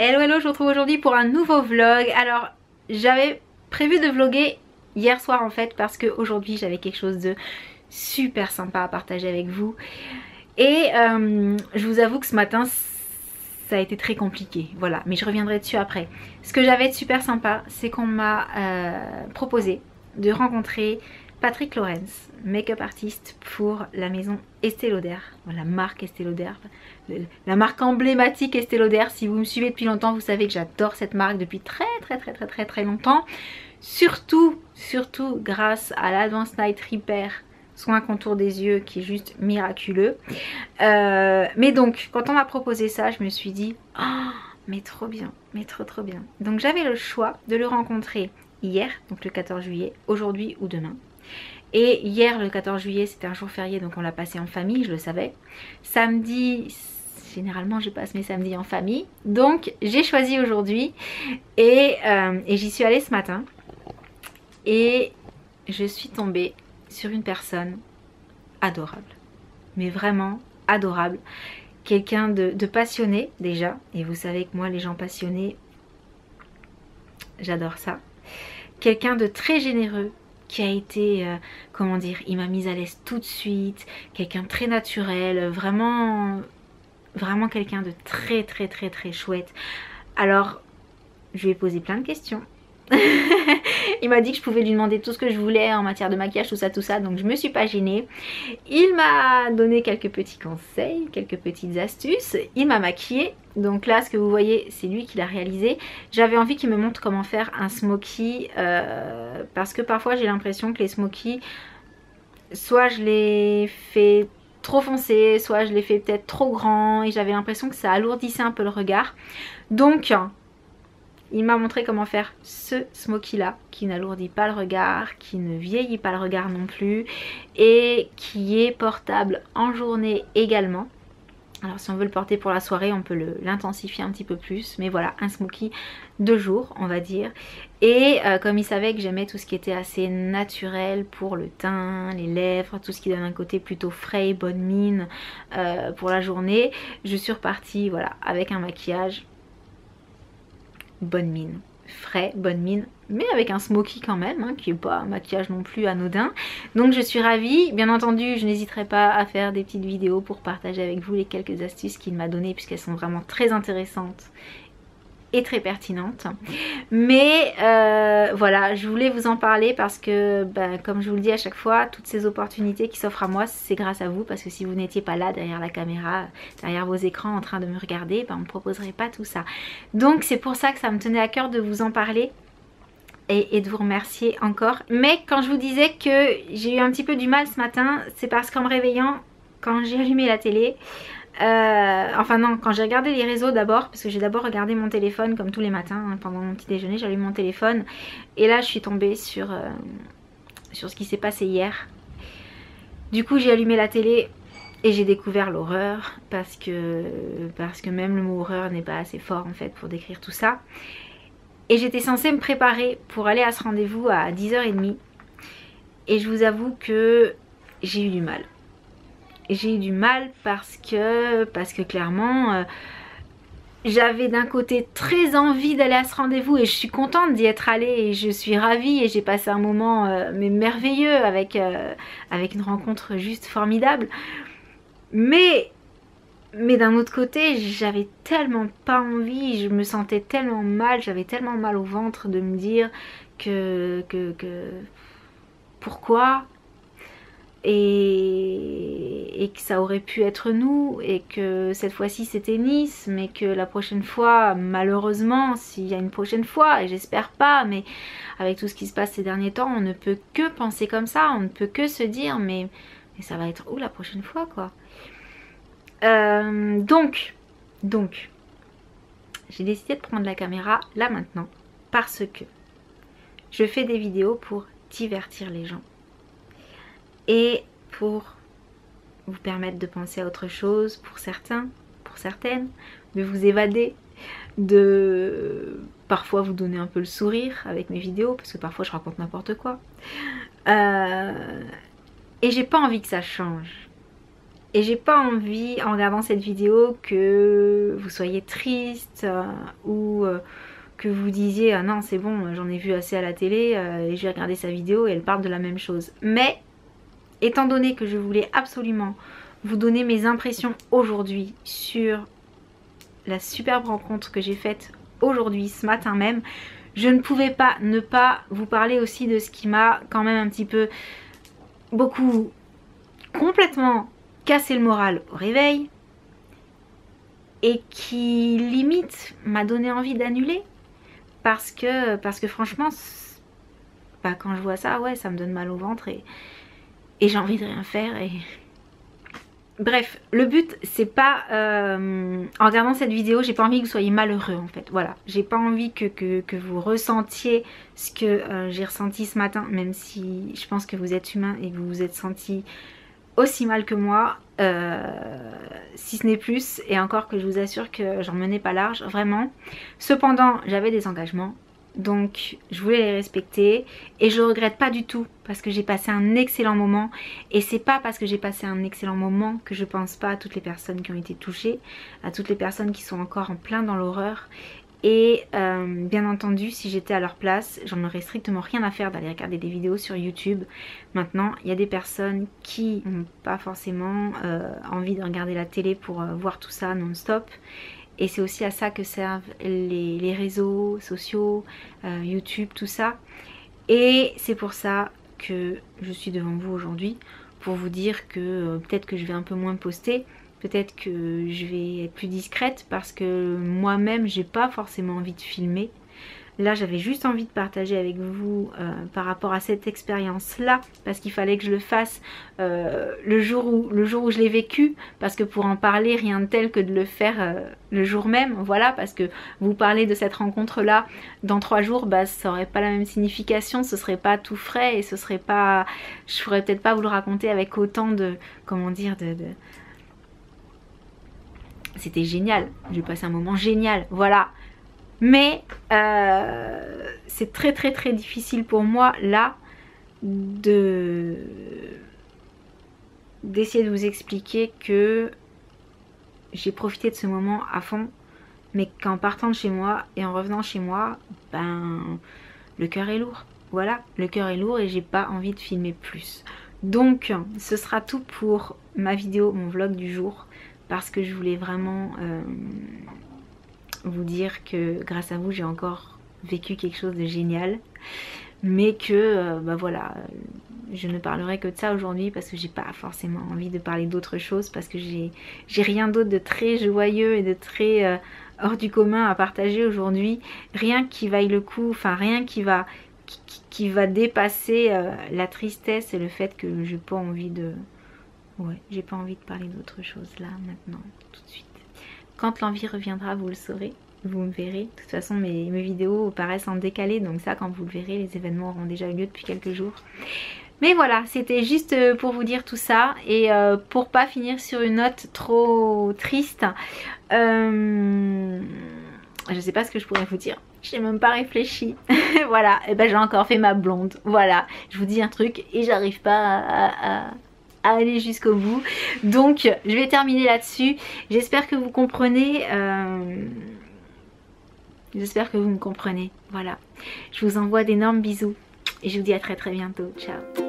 Hello hello, je vous retrouve aujourd'hui pour un nouveau vlog. Alors j'avais prévu de vlogger hier soir en fait parce qu'aujourd'hui j'avais quelque chose de super sympa à partager avec vous. Et je vous avoue que ce matin ça a été très compliqué, voilà, mais je reviendrai dessus après. Ce que j'avais de super sympa, c'est qu'on m'a proposé de rencontrer Patrick Lawrence, make-up artiste pour la maison Estée Lauder, la marque Estée Lauder, la marque emblématique Estée Lauder. Si vous me suivez depuis longtemps, vous savez que j'adore cette marque depuis très longtemps. Surtout grâce à l'Advanced Night Repair, soin contour des yeux qui est juste miraculeux. Mais donc, quand on m'a proposé ça, je me suis dit, oh, mais trop bien, mais trop bien. Donc j'avais le choix de le rencontrer hier, donc le 14 juillet, aujourd'hui ou demain. Et hier, le 14 juillet, c'était un jour férié, donc on l'a passé en famille, je le savais. Samedi, généralement je passe mes samedis en famille, donc j'ai choisi aujourd'hui et j'y suis allée ce matin. Et je suis tombée sur une personne adorable, mais vraiment adorable. Quelqu'un de passionné déjà, et vous savez que moi les gens passionnés, j'adore ça. Quelqu'un de très généreux, qui a été, comment dire, il m'a mise à l'aise tout de suite. Quelqu'un de très naturel, vraiment quelqu'un de très chouette. Alors, je lui ai posé plein de questions. Il m'a dit que je pouvais lui demander tout ce que je voulais en matière de maquillage, tout ça, donc je me suis pas gênée. Il m'a donné quelques petits conseils, quelques petites astuces. Il m'a maquillée, donc là ce que vous voyez c'est lui qui l'a réalisé. J'avais envie qu'il me montre comment faire un smoky parce que parfois j'ai l'impression que les smokies, soit je les fais trop foncé, soit je les fais peut-être trop grand et j'avais l'impression que ça alourdissait un peu le regard. Donc il m'a montré comment faire ce smoky là qui n'alourdit pas le regard, qui ne vieillit pas le regard non plus et qui est portable en journée également. Alors si on veut le porter pour la soirée, on peut l'intensifier un petit peu plus, mais voilà, un smoky de jour on va dire. Et comme il savait que j'aimais tout ce qui était assez naturel pour le teint, les lèvres, tout ce qui donne un côté plutôt frais, bonne mine pour la journée, je suis repartie voilà, avec un maquillage bonne mine, frais, bonne mine, mais avec un smoky quand même, hein, qui n'est pas un maquillage non plus anodin. Donc je suis ravie. Bien entendu, je n'hésiterai pas à faire des petites vidéos pour partager avec vous les quelques astuces qu'il m'a données, puisqu'elles sont vraiment très intéressantes et très pertinente. Mais voilà, je voulais vous en parler parce que comme je vous le dis à chaque fois, toutes ces opportunités qui s'offrent à moi, c'est grâce à vous, parce que si vous n'étiez pas là derrière la caméra, derrière vos écrans en train de me regarder, on ne me proposerait pas tout ça. Donc c'est pour ça que ça me tenait à cœur de vous en parler et de vous remercier encore. Mais quand je vous disais que j'ai eu un petit peu du mal ce matin, c'est parce qu'en me réveillant, quand j'ai allumé la télé, enfin non, quand j'ai regardé les réseaux d'abord, parce que j'ai d'abord regardé mon téléphone comme tous les matins, hein, pendant mon petit déjeuner j'allume mon téléphone et là je suis tombée sur ce qui s'est passé hier. Du coup j'ai allumé la télé et j'ai découvert l'horreur, parce que même le mot horreur n'est pas assez fort en fait pour décrire tout ça. Et j'étais censée me préparer pour aller à ce rendez-vous à 10h30 et je vous avoue que j'ai eu du mal. J'ai eu du mal parce que clairement j'avais d'un côté très envie d'aller à ce rendez-vous et je suis contente d'y être allée et je suis ravie et j'ai passé un moment mais merveilleux avec une rencontre juste formidable. Mais d'un autre côté, j'avais tellement pas envie, je me sentais tellement mal, j'avais tellement mal au ventre de me dire que pourquoi, et que ça aurait pu être nous et que cette fois-ci c'était Nice, mais que la prochaine fois, malheureusement, s'il y a une prochaine fois, et j'espère pas, mais avec tout ce qui se passe ces derniers temps, on ne peut que penser comme ça, on ne peut que se dire mais ça va être où la prochaine fois quoi. Donc j'ai décidé de prendre la caméra là maintenant parce que je fais des vidéos pour divertir les gens et pour vous permettre de penser à autre chose, pour certains, pour certaines, de vous évader, de parfois vous donner un peu le sourire avec mes vidéos, parce que parfois je raconte n'importe quoi. Et j'ai pas envie que ça change. Et j'ai pas envie en regardant cette vidéo que vous soyez triste ou que vous disiez ah non c'est bon j'en ai vu assez à la télé et j'ai regardé sa vidéo et elle parle de la même chose. Mais étant donné que je voulais absolument vous donner mes impressions aujourd'hui sur la superbe rencontre que j'ai faite aujourd'hui, ce matin même, je ne pouvais pas ne pas vous parler aussi de ce qui m'a quand même un petit peu complètement cassé le moral au réveil et qui limite m'a donné envie d'annuler parce que franchement bah, quand je vois ça ouais ça me donne mal au ventre et j'ai envie de rien faire et bref, le but c'est pas en regardant cette vidéo j'ai pas envie que vous soyez malheureux en fait, voilà, j'ai pas envie que vous ressentiez ce que j'ai ressenti ce matin, même si je pense que vous êtes humain et que vous vous êtes senti aussi mal que moi, si ce n'est plus, et encore que je vous assure que j'en menais pas large, vraiment. Cependant, j'avais des engagements, donc je voulais les respecter, et je regrette pas du tout, parce que j'ai passé un excellent moment, et c'est pas parce que j'ai passé un excellent moment que je pense pas à toutes les personnes qui ont été touchées, à toutes les personnes qui sont encore en plein dans l'horreur, et bien entendu si j'étais à leur place j'en aurais strictement rien à faire d'aller regarder des vidéos sur YouTube. Maintenant il y a des personnes qui n'ont pas forcément envie de regarder la télé pour voir tout ça non-stop et c'est aussi à ça que servent les réseaux sociaux, YouTube, tout ça, et c'est pour ça que je suis devant vous aujourd'hui pour vous dire que peut-être que je vais un peu moins poster. Peut-être que je vais être plus discrète parce que moi-même j'ai pas forcément envie de filmer. Là j'avais juste envie de partager avec vous par rapport à cette expérience là, parce qu'il fallait que je le fasse le jour où je l'ai vécu, parce que pour en parler rien de tel que de le faire le jour même, voilà, parce que vous parlez de cette rencontre là dans 3 jours, bah ça aurait pas la même signification, ce serait pas tout frais et ce serait pas, je pourrais peut-être pas vous le raconter avec autant de, comment dire, c'était génial, j'ai passé un moment génial, voilà. Mais c'est très très très difficile pour moi là d'essayer de vous expliquer que j'ai profité de ce moment à fond, mais qu'en partant de chez moi et en revenant chez moi, ben le cœur est lourd. Voilà, le cœur est lourd et j'ai pas envie de filmer plus. Donc ce sera tout pour ma vidéo, mon vlog du jour, parce que je voulais vraiment vous dire que grâce à vous j'ai encore vécu quelque chose de génial, mais que bah voilà, je ne parlerai que de ça aujourd'hui parce que j'ai pas forcément envie de parler d'autre chose, parce que j'ai rien d'autre de très joyeux et de très hors du commun à partager aujourd'hui, rien qui vaille le coup, enfin rien qui va dépasser la tristesse et le fait que j'ai pas envie de j'ai pas envie de parler d'autre chose là maintenant tout de suite. Quand l'envie reviendra vous le saurez, vous me verrez. De toute façon mes vidéos paraissent en décalé, donc ça quand vous le verrez les événements auront déjà eu lieu depuis quelques jours. Mais voilà, c'était juste pour vous dire tout ça et pour pas finir sur une note trop triste. Je sais pas ce que je pourrais vous dire. J'ai même pas réfléchi. Voilà, et ben j'ai encore fait ma blonde. Voilà, je vous dis un truc et j'arrive pas à aller jusqu'au bout. Donc je vais terminer là-dessus. J'espère que vous comprenez. J'espère que vous me comprenez. Voilà. Je vous envoie d'énormes bisous. Et je vous dis à très très bientôt. Ciao.